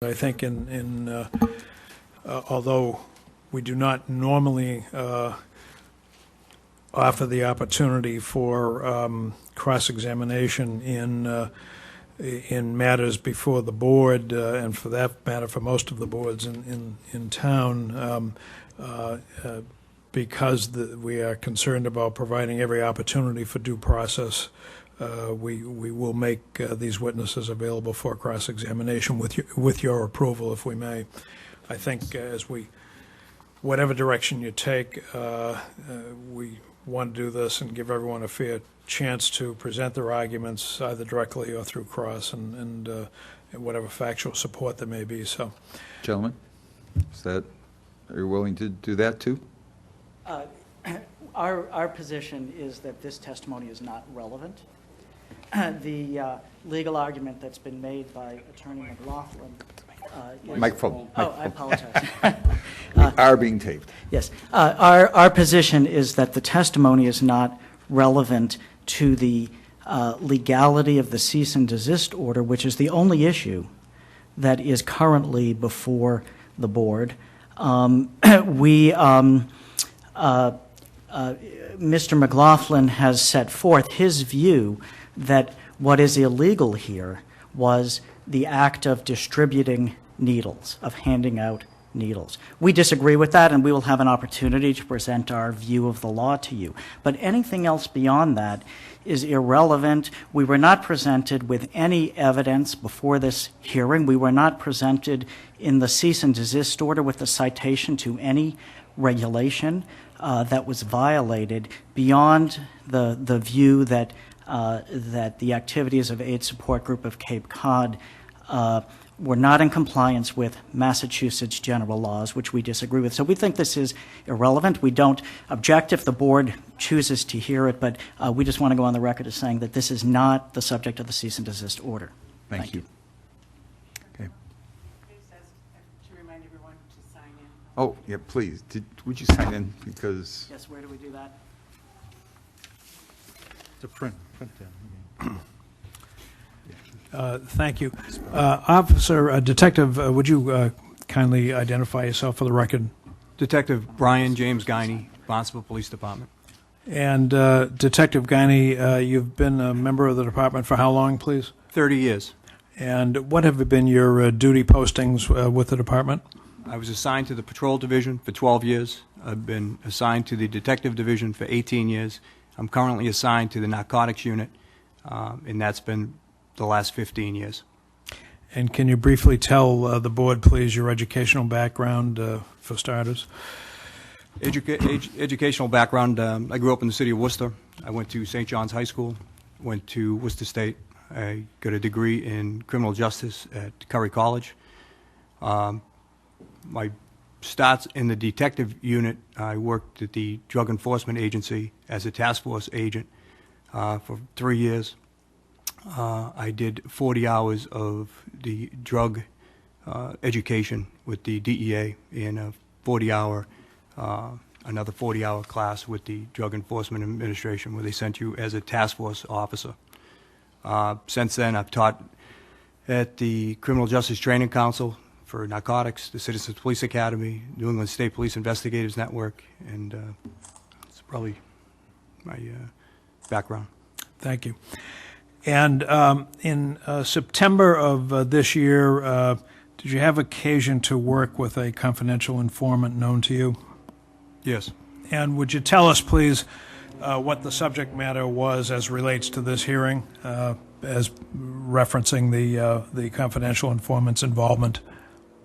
I think although we do not normally offer the opportunity for cross-examination in matters before the board, and for that matter, for most of the boards in town, because we are concerned about providing every opportunity for due process. We will make these witnesses available for cross-examination with your approval, if we may. I think whatever direction you take, we want to do this and give everyone a fair chance to present their arguments either directly or through cross and whatever factual support there may be. So, gentlemen, are you willing to do that too? Our position is that this testimony is not relevant. The legal argument that's been made by Attorney McLaughlin Microphone. Oh, I apologize. We are being taped. Yes. Our position is that the testimony is not relevant to the legality of the cease and desist order, which is the only issue that is currently before the board. Mr. McLaughlin has set forth his view that what is illegal here was the act of distributing needles, of handing out needles. We disagree with that, and we will have an opportunity to present our view of the law to you. But anything else beyond that is irrelevant. We were not presented with any evidence before this hearing. We were not presented in the cease and desist order with a citation to any regulation that was violated beyond the view that the activities of AIDS Support Group of Cape Cod were not in compliance with Massachusetts general laws, which we disagree with. So we think this is irrelevant. We don't object if the board chooses to hear it, but we just want to go on the record as saying that this is not the subject of the cease and desist order. Thank you. Okay. To remind everyone to sign in. Oh, yeah, please. Would you sign in? Because Yes, where do we do that? To print down. Thank you. Officer, Detective, would you kindly identify yourself for the record? Detective Brian James Guiney, Barnstable Police Department. And Detective Guiney, you've been a member of the department for how long, please? 30 years. And what have been your duty postings with the department? I was assigned to the Patrol Division for 12 years. I've been assigned to the Detective Division for 18 years. I'm currently assigned to the Narcotics Unit, and that's been the last 15 years. And can you briefly tell the board, please, your educational background for starters? Educational background, I grew up in the city of Worcester. I went to St. John's High School, went to Worcester State. I got a degree in criminal justice at Curry College. My starts in the detective unit. I worked at the Drug Enforcement Agency as a task force agent for 3 years. I did 40 hours of the drug education with the DEA in a 40-hour, another 40-hour class with the Drug Enforcement Administration, where they sent you as a task force officer. Since then, I've taught at the Criminal Justice Training Council for Narcotics, the Citizens Police Academy, New England State Police Investigators Network, and that's probably my background. Thank you. And in September of this year, did you have occasion to work with a confidential informant known to you? Yes. And would you tell us, please, what the subject matter was as relates to this hearing, as referencing the confidential informant's involvement?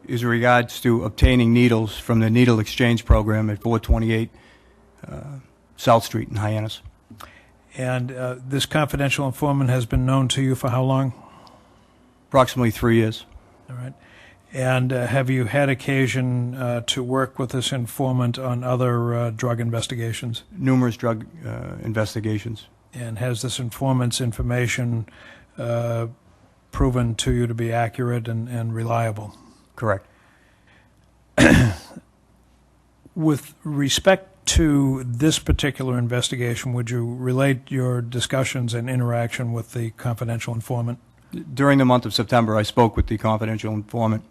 Is regards to obtaining needles from the Needle Exchange Program at 428 South Street in Hyannis. And this confidential informant has been known to you for how long? Approximately 3 years. All right. And have you had occasion to work with this informant on other drug investigations? Numerous drug investigations. And has this informant's information proven to you to be accurate and reliable? Correct. With respect to this particular investigation, would you relate your discussions and interaction with the confidential informant? During the month of September, I spoke with the confidential informant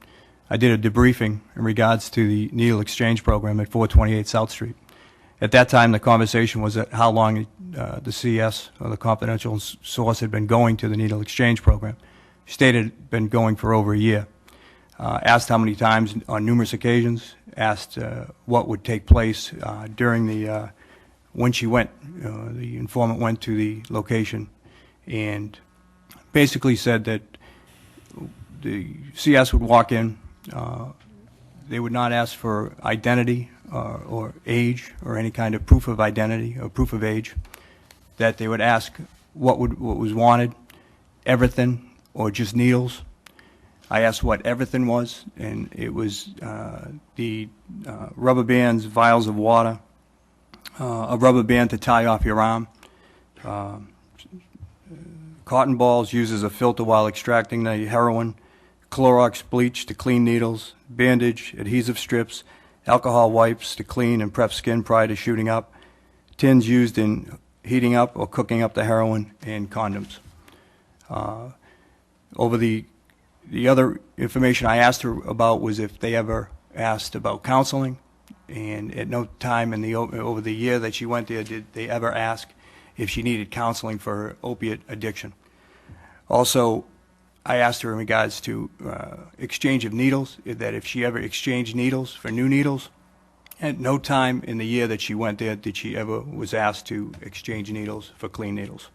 I did a debriefing in regards to the needle exchange program at 428 South Street. At that time, the conversation was at how long the CS, or the confidential source, had been going to the needle exchange program. She stated it had been going for over a year. Asked how many times on numerous occasions, asked what would take place during the, when she went, the informant went to the location, and basically said that the CS would walk in, they would not ask for identity or age or any kind of proof of identity or proof of age, that they would ask what was wanted, everything or just needles. I asked what everything was, and it was the rubber bands, vials of water, a rubber band to tie off your arm, cotton balls used as a filter while extracting the heroin, Clorox bleach to clean needles, bandage, adhesive strips, alcohol wipes to clean and prep skin prior to shooting up, tins used in heating up or cooking up the heroin, and condoms. Over the other information I asked her about was if they ever asked about counseling, and at no time in the over the year that she went there did they ever ask if she needed counseling for her opiate addiction. Also, I asked her in regards to exchange of needles, that if she ever exchanged needles for new needles. At no time in the year that she went there did she ever was asked to exchange needles for clean needles.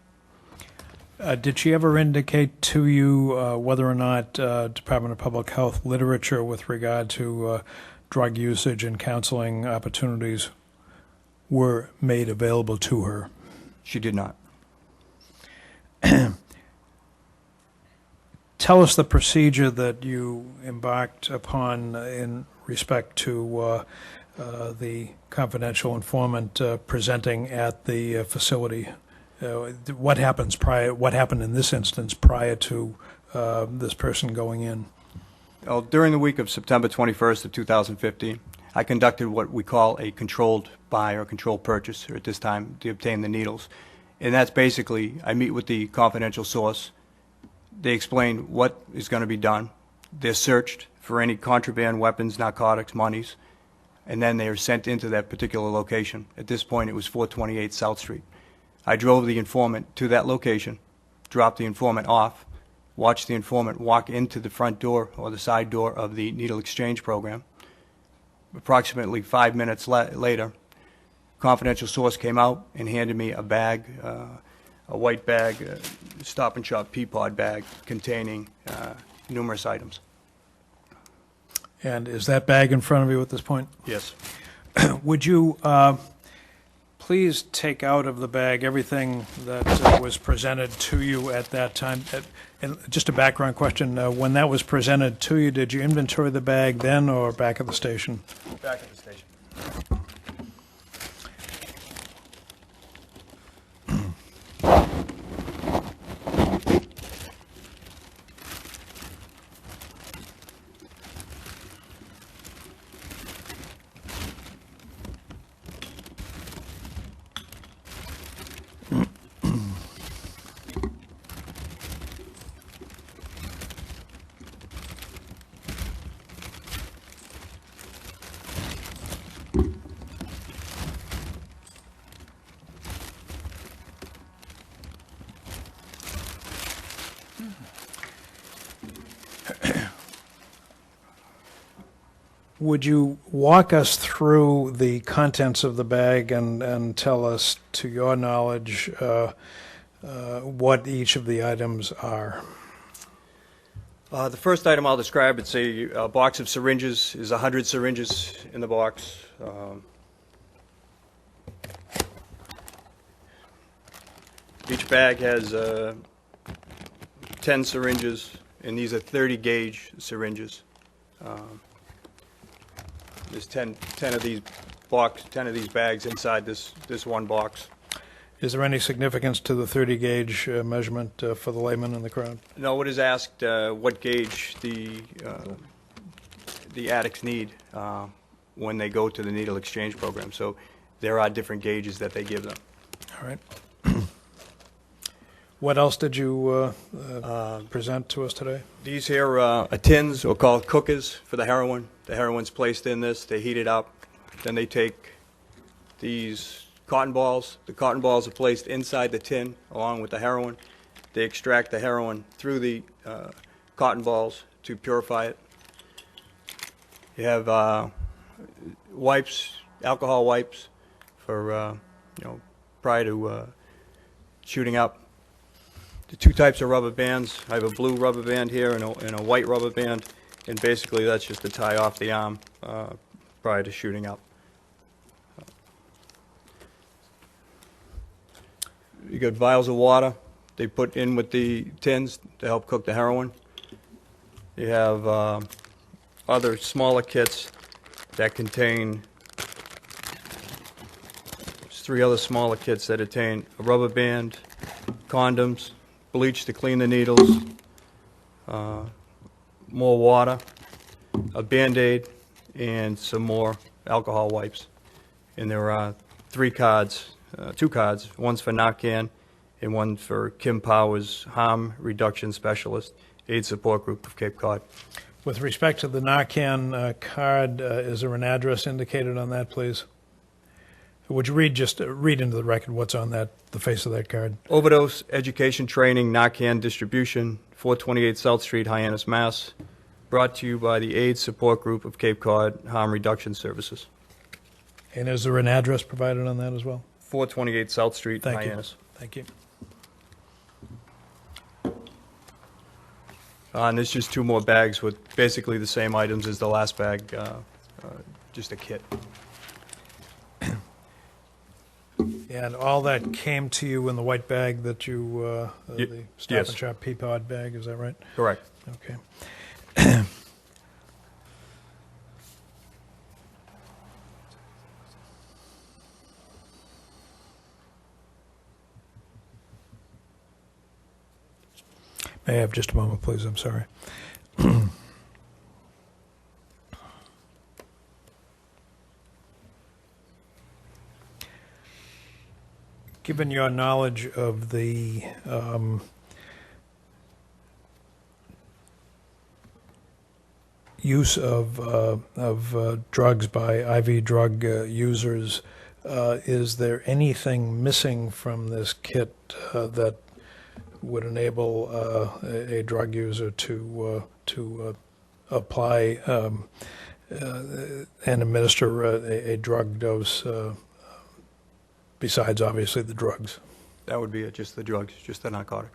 Did she ever indicate to you whether or not Department of Public Health literature with regard to drug usage and counseling opportunities were made available to her? She did not. Tell us the procedure that you embarked upon in respect to the confidential informant presenting at the facility. What happens prior? What happened in this instance prior to this person going in? Well, during the week of September 21st of 2015, I conducted what we call a controlled buy or controlled purchase, or at this time to obtain the needles. And that's basically, I meet with the confidential source. They explain what is going to be done. They're searched for any contraband, weapons, narcotics, monies, and then they are sent into that particular location. At this point, it was 428 South Street. I drove the informant to that location, dropped the informant off, watched the informant walk into the front door or the side door of the needle exchange program. Approximately 5 minutes later, confidential source came out and handed me a bag, a white bag, Stop and Shop Peapod bag containing numerous items. And is that bag in front of you at this point? Yes. Would you please take out of the bag everything that was presented to you at that time? And just a background question, when that was presented to you, did you inventory the bag then or back at the station? Back at the station. Would you walk us through the contents of the bag and tell us, to your knowledge, what each of the items are? The first item I'll describe, it's a box of syringes. There's 100 syringes in the box. Each bag has 10 syringes, and these are 30 gauge syringes. There's 10 of these bags inside this one box. Is there any significance to the 30 gauge measurement for the layman in the crowd? No, what is asked what gauge the addicts need when they go to the needle exchange program. So there are different gauges that they give them. All right. What else did you present to us today? These here are tins, or called cookers, for the heroin. The heroin's placed in this, they heat it up, then they take these cotton balls. The cotton balls are placed inside the tin along with the heroin. They extract the heroin through the cotton balls to purify it. You have wipes, alcohol wipes for, prior to shooting up. The two types of rubber bands. I have a blue rubber band here and a white rubber band, and basically that's just to tie off the arm prior to shooting up. You got vials of water they put in with the tins to help cook the heroin. You have other smaller kits that contain, there's 3 other smaller kits that contain a rubber band, condoms, bleach to clean the needles, more water, a Band-Aid, and some more alcohol wipes. And there are 3 cards, 2 cards, one's for Narcan and one for Kim Powers, Harm Reduction Specialist, AIDS Support Group of Cape Cod. With respect to the Narcan card, is there an address indicated on that, please? Would you read into the record what's on the face of that card? Overdose Education Training, Narcan Distribution, 428 South Street, Hyannis, Mass. Brought to you by the AIDS Support Group of Cape Cod, Harm Reduction Services. And is there an address provided on that as well? 428 South Street, Thank Hyannis. you. Thank you. And there's just 2 more bags with basically the same items as the last bag, just a kit. And all that came to you in the white bag that you, the Stop yes. and Shop Peapod bag, is that right? Correct. Okay. May I have just a moment, please? I'm sorry. Given your knowledge of the use of drugs by IV drug users, is there anything missing from this kit that would enable a drug user to apply and administer a drug dose besides obviously the drugs? That would be it, just the drugs, just the narcotic.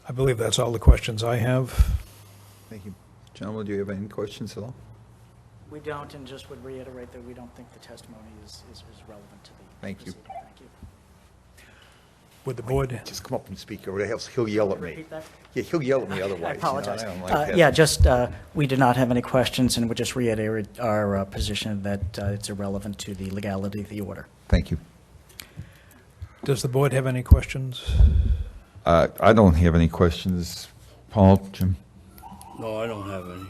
I believe that's all the questions I have. Thank you. Gentlemen, do you have any questions at all? We don't, and just would reiterate that we don't think the testimony is relevant to the Thank you. proceeding. Thank you. Would the board? Just come up and speak, or else he'll yell at me. Repeat that? Yeah, he'll yell at me otherwise. I apologize. I don't like that. Yeah, just, we do not have any questions, and would just reiterate our position that it's irrelevant to the legality of the order. Thank you. Does the board have any questions? I don't have any questions. Paul, Jim? No, I don't have any.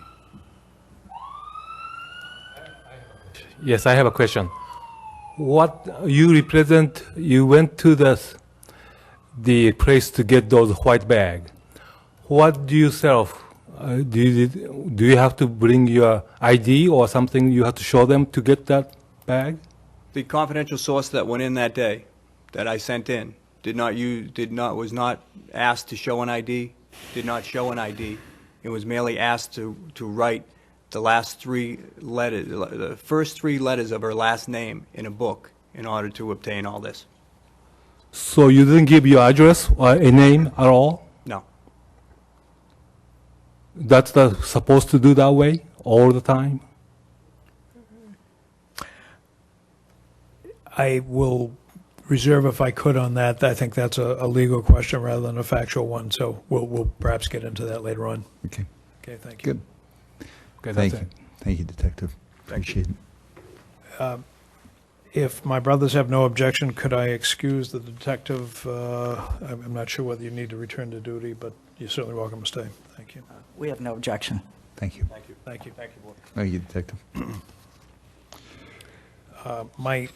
Yes, I have a question. What you represent, you went to the place to get those white bag. What do you sell? Do you have to bring your ID or something you have to show them to get that bag? The confidential source that went in that day, that I sent in, was not asked to show an ID, did not show an ID. It was merely asked to write the last 3 letters, the first 3 letters of her last name in a book in order to obtain all this. So you didn't give your address or a name at all? No. That's supposed to do that way all the time? I will reserve if I could on that. I think that's a legal question rather than a factual one, so we'll perhaps get into that later on. Okay, Okay, thank you. good. Okay, Thank that's you. it. Thank you, Detective. Appreciate it. If my brothers have no objection, could I excuse the detective? I'm not sure whether you need to return to duty, but you're certainly welcome to stay. Thank you. We have no objection. Thank you. Thank you. Thank you, Detective. My